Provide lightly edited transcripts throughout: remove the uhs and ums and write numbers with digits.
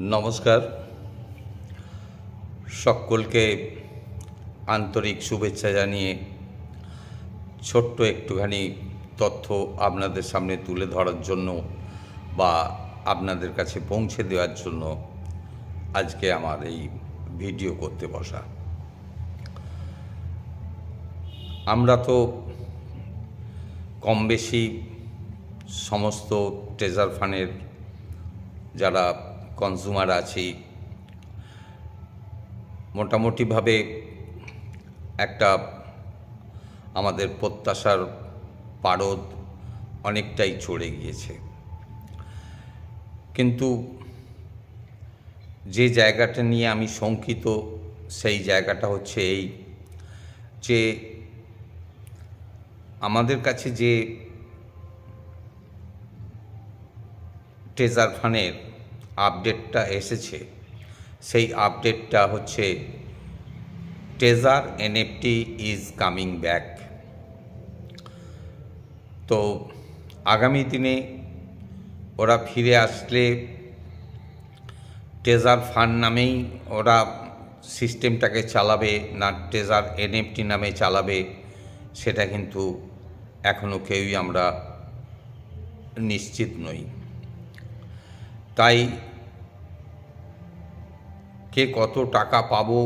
নমস্কার, সকলকে আন্তরিক শুভেচ্ছা জানিয়ে ছোট্ট একটুখানি তথ্য আপনাদের সামনে তুলে ধরার জন্য বা আপনাদের কাছে পৌঁছে দেওয়ার জন্য আজকে আমার এই ভিডিও করতে বসা। আমরা তো কম বেশি সমস্ত ট্রেজার ফান্ডের যারা কনজিউমার আছি মোটামুটিভাবে একটা আমাদের প্রত্যাশার পারদ অনেকটাই চড়ে গিয়েছে, কিন্তু যে জায়গাটা নিয়ে আমি শঙ্কিত সেই জায়গাটা হচ্ছে এই যে আমাদের কাছে যে ট্রেজার ফান্ডের আপডেটটা এসেছে সেই আপডেটটা হচ্ছে treasure NFT is coming back. তো আগামী দিনে ওরা ফিরে আসলে ট্রেজার ফান্ড নামেই ওরা সিস্টেমটাকে চালাবে না ট্রেজার এনএফটি নামে চালাবে সেটা কিন্তু এখনও কেউই আমরা নিশ্চিত নই। তাই কে কত টাকা পাবো,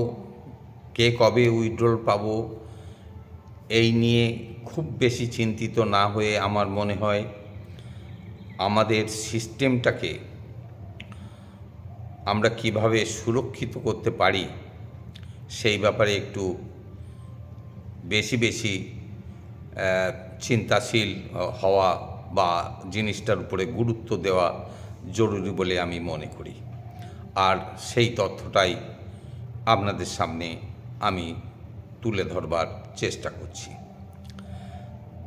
কে কবে উইথড্রল পাবো এই নিয়ে খুব বেশি চিন্তিত না হয়ে আমার মনে হয় আমাদের সিস্টেমটাকে আমরা কিভাবে সুরক্ষিত করতে পারি সেই ব্যাপারে একটু বেশি চিন্তাশীল হওয়া বা জিনিসটার উপরে গুরুত্ব দেওয়া জরুরি বলে আমি মনে করি। আর সেই তথ্যটাই আপনাদের সামনে আমি তুলে ধরবার চেষ্টা করছি।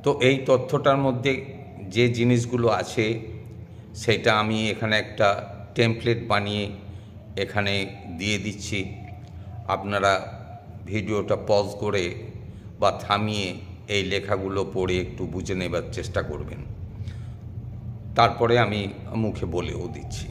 তো এই তথ্যটার মধ্যে যে জিনিসগুলো আছে সেটা আমি এখানে একটা টেমপ্লেট বানিয়ে এখানে দিয়ে দিচ্ছি। আপনারা ভিডিওটা পজ করে বা থামিয়ে এই লেখাগুলো পড়ে একটু বুঝে নেবার চেষ্টা করবেন, তারপরে আমি মুখে বলেও দিচ্ছি।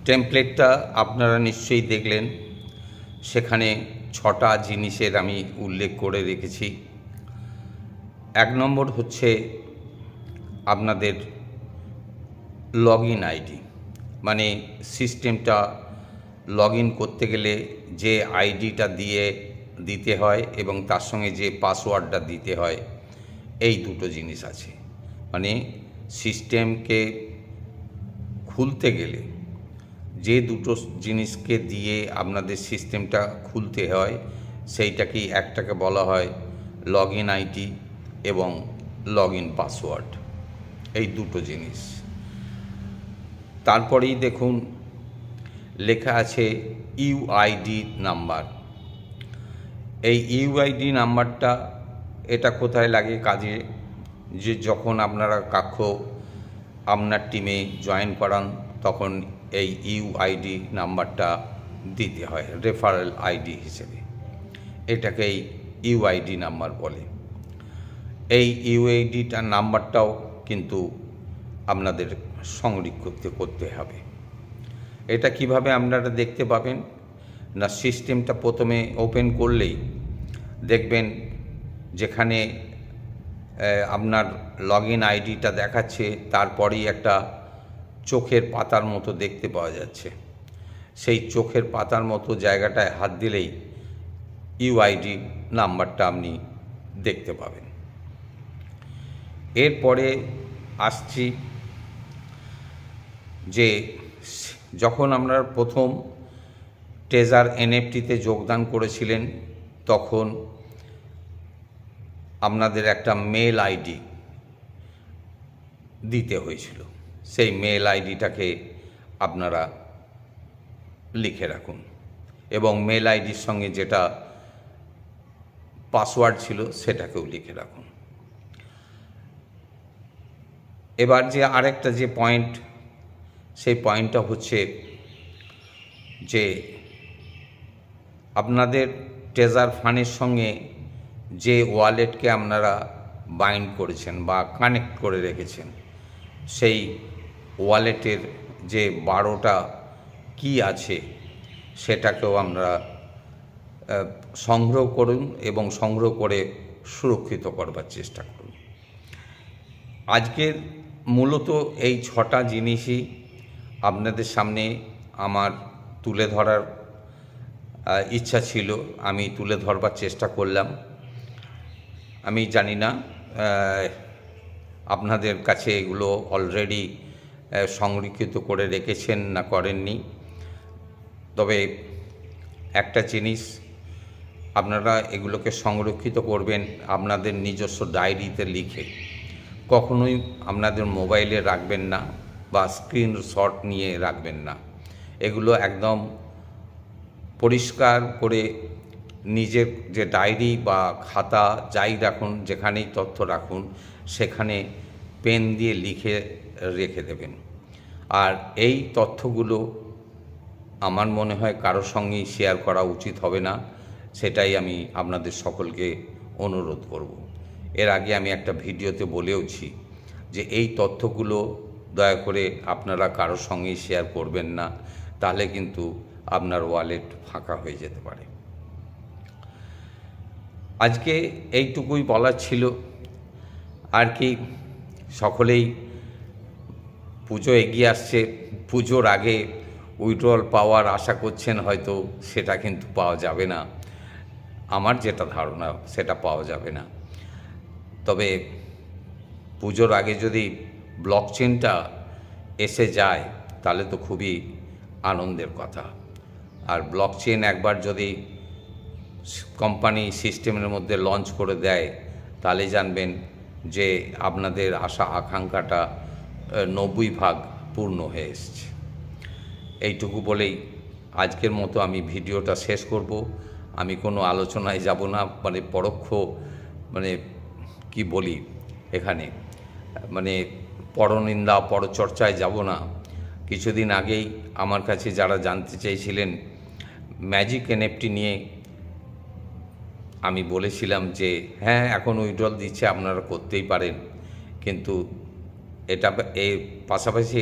টেমপ্লেটটা আপনারা নিশ্চয়ই দেখলেন, সেখানে 6টা জিনিসের আমি উল্লেখ করে রেখেছি। 1 নম্বর হচ্ছে আপনাদের লগইন আইডি, মানে সিস্টেমটা লগইন করতে গেলে যে আইডিটা দিতে হয় এবং তার সঙ্গে যে পাসওয়ার্ডটা দিতে হয়, এই দুটো জিনিস আছে। মানে সিস্টেমকে খুলতে গেলে যে দুটো জিনিসকে দিয়ে আপনাদের সিস্টেমটা খুলতে হয় সেইটাকেই একটাকে বলা হয় লগইন আইডি এবং লগইন পাসওয়ার্ড, এই দুটো জিনিস। তারপরেই দেখুন লেখা আছে ইউআইডি নাম্বার। এই ইউআইডি নাম্বারটা এটা কোথায় লাগে কাজে, যে যখন আপনারা আপনার টিমে জয়েন করান তখন এই ইউআইডি নাম্বারটা দিতে হয় রেফারেল আইডি হিসেবে, এটাকেই ইউআইডি নাম্বার বলে। এই ইউআইডিটার নাম্বারটাও কিন্তু আপনাদের সংরক্ষিত করতে হবে। এটা কিভাবে আপনারা দেখতে পাবেন না, সিস্টেমটা প্রথমে ওপেন করলেই দেখবেন যেখানে আপনার লগইন আইডিটা দেখাচ্ছে তারপরেই একটা চোখের পাতার মতো দেখতে পাওয়া যাচ্ছে। সেই চোখের পাতার মতো জায়গাটায় হাত দিলেই ইউআইডি নাম্বারটা আপনি দেখতে পাবেন। এরপরে আসছি যে যখন আপনারা প্রথম ট্রেজার এনএফটিতে যোগদান করেছিলেন তখন আপনাদের একটা মেল আইডি দিতে হয়েছিল। সেই মেল আইডিটাকে আপনারা লিখে রাখুন এবং মেল আইডির সঙ্গে যেটা পাসওয়ার্ড ছিল সেটাকেও লিখে রাখুন। এবার যে আরেকটা যে পয়েন্ট, সেই পয়েন্টটা হচ্ছে যে আপনাদের ট্রেজার ফান্ডের সঙ্গে যে ওয়ালেটকে আপনারা বাইন্ড করেছেন বা কানেক্ট করে রেখেছেন, সেই ওয়ালেটের যে 12টা কি আছে সেটাকেও আমরা সংগ্রহ করুন এবং সংগ্রহ করে সুরক্ষিত করবার চেষ্টা করুন। আজকের মূলত এই 6টা জিনিসই আপনাদের সামনে আমার তুলে ধরার ইচ্ছা ছিল, আমি তুলে ধরবার চেষ্টা করলাম। আমি জানি না আপনাদের কাছে এগুলো অলরেডি সংরক্ষিত করে রেখেছেন না করেননি, তবে একটা জিনিস, আপনারা এগুলোকে সংরক্ষিত করবেন আপনাদের নিজস্ব ডায়েরিতে লিখে। কখনোই আপনাদের মোবাইলে রাখবেন না বা স্ক্রিনশট নিয়ে রাখবেন না। এগুলো একদম পরিষ্কার করে নিজের যে ডায়েরি বা খাতা যাই রাখুন, যেখানেই তথ্য রাখুন, সেখানে পেন দিয়ে লিখে রেখে দেবেন। আর এই তথ্যগুলো আমার মনে হয় কারোর সঙ্গেই শেয়ার করা উচিত হবে না, সেটাই আমি আপনাদের সকলকে অনুরোধ করব। এর আগে আমি একটা ভিডিওতে বলেওছি যে এই তথ্যগুলো দয়া করে আপনারা কারোর সঙ্গেই শেয়ার করবেন না, তাহলে কিন্তু আপনার ওয়ালেট ফাঁকা হয়ে যেতে পারে। আজকে এইটুকুই বলার ছিল আর কি। সকলেই পুজো এগিয়ে আসছে, পুজোর আগে উইথড্রল পাওয়ার আশা করছেন, হয়তো সেটা কিন্তু পাওয়া যাবে না। আমার যেটা ধারণা সেটা পাওয়া যাবে না। তবে পুজোর আগে যদি ব্লকচেনটা এসে যায় তাহলে তো খুবই আনন্দের কথা। আর ব্লকচেন একবার যদি কোম্পানি সিস্টেমের মধ্যে লঞ্চ করে দেয় তাহলে জানবেন যে আপনাদের আশা আকাঙ্ক্ষাটা 90% পূর্ণ হয়ে এসছে। এইটুকু বলেই আজকের মতো আমি ভিডিওটা শেষ করব। আমি কোনো আলোচনায় যাব না, মানে পরোক্ষ, মানে কি বলি এখানে, মানে পরনিন্দা পরচর্চায় যাব না। কিছুদিন আগেই আমার কাছে যারা জানতে চেয়েছিলেন ম্যাজিক এনএফটি নিয়ে, আমি বলেছিলাম যে হ্যাঁ এখন উইথড্রল দিচ্ছে, আপনারা করতেই পারেন, কিন্তু এটা এর পাশাপাশি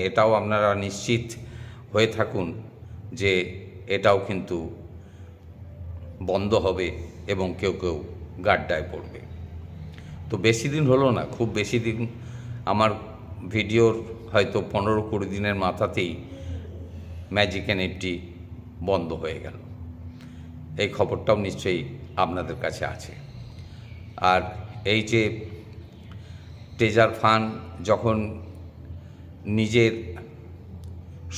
এটাও আপনারা নিশ্চিত হয়ে থাকুন যে এটাও কিন্তু বন্ধ হবে এবং কেউ কেউ গাড্ডায় পড়বে। তো বেশি দিন হলো না, খুব বেশি দিন, আমার ভিডিওর হয়তো 15-20 দিনের মাথাতেই ম্যাজিক এনএফটি বন্ধ হয়ে গেল। এই খবরটাও নিশ্চয়ই আপনাদের কাছে আছে। আর এই যে ট্রেজার ফান্ড যখন নিজের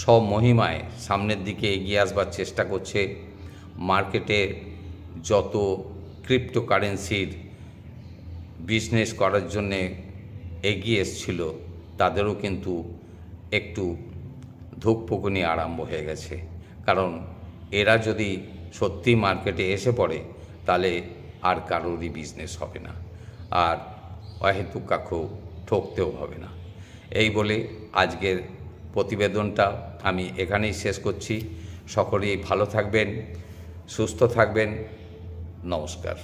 স্বমহিমায় সামনের দিকে এগিয়ে আসবার চেষ্টা করছে, মার্কেটে যত ক্রিপ্টোকারেন্সির বিজনেস করার জন্যে এগিয়ে এসছিল তাদেরও কিন্তু একটু ধুকপুকুনি আরম্ভ হয়ে গেছে। কারণ এরা যদি সত্যি মার্কেটে এসে পড়ে তাহলে আর কারোরই বিজনেস হবে না, আর অহেতুক কাকেও ঠকতেও হবে না। এই বলে আজকের প্রতিবেদনটা আমি এখানেই শেষ করছি। সকলেই ভালো থাকবেন, সুস্থ থাকবেন। নমস্কার।